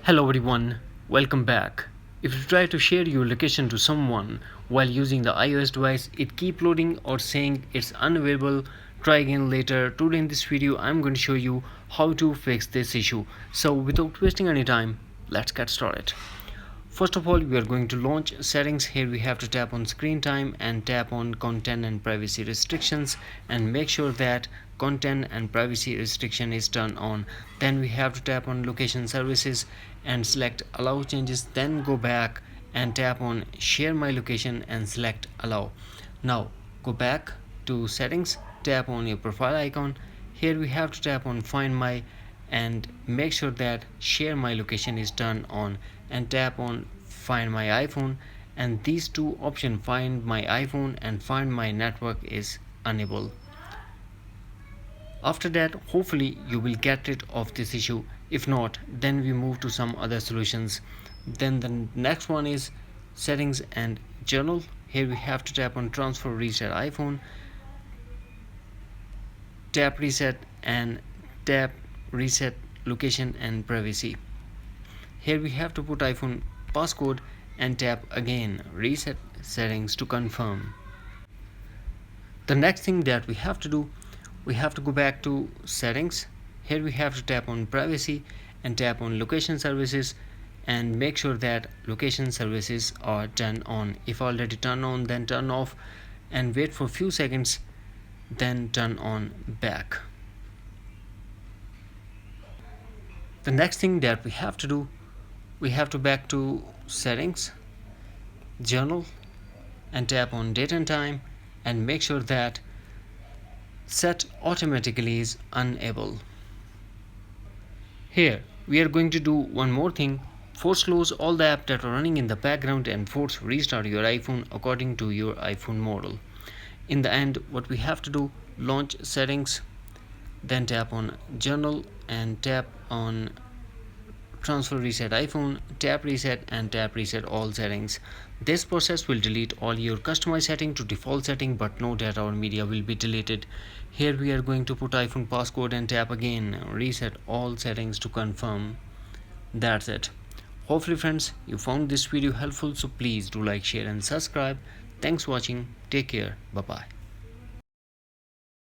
Hello everyone, welcome back. If you try to share your location to someone while using the iOS device, it keep loading or saying it's unavailable. Try again later. Today in this video, I'm going to show you how to fix this issue. So without wasting any time, let's get started. First of all, we are going to launch settings. Here we have to tap on screen time and tap on content and privacy restrictions and make sure that content and privacy restriction is turned on. Then we have to tap on location services and select allow changes. Then go back and tap on share my location and select allow. Now go back to settings, tap on your profile icon. Here we have to tap on find my and make sure that share my location is turned on and tap on find my iPhone, and these two options find my iPhone and find my network is enabled. After that, hopefully you will get rid of this issue. If not, then we move to some other solutions. Then the next one is settings and journal. Here we have to tap on transfer reset iPhone, tap reset and tap reset location and privacy. Here we have to put iPhone passcode and tap again reset settings to confirm. The next thing that we have to do, we have to go back to settings. Here we have to tap on privacy and tap on location services and make sure that location services are turned on. If already turned on, then turn off and wait for a few seconds, then turn on back. The next thing that we have to do, we have to back to settings, journal and tap on date and time and make sure that set automatically is enabled. Here we are going to do one more thing. Force close all the apps that are running in the background and force restart your iPhone according to your iPhone model. In the end, what we have to do, launch settings, then tap on journal and tap on transfer reset iPhone, tap reset and tap reset all settings. This process will delete all your customized setting to default setting, but no data or media will be deleted. Here we are going to put iPhone passcode and tap again reset all settings to confirm. That's it. Hopefully friends, you found this video helpful, so please do like, share and subscribe. Thanks for watching. Take care. Bye bye.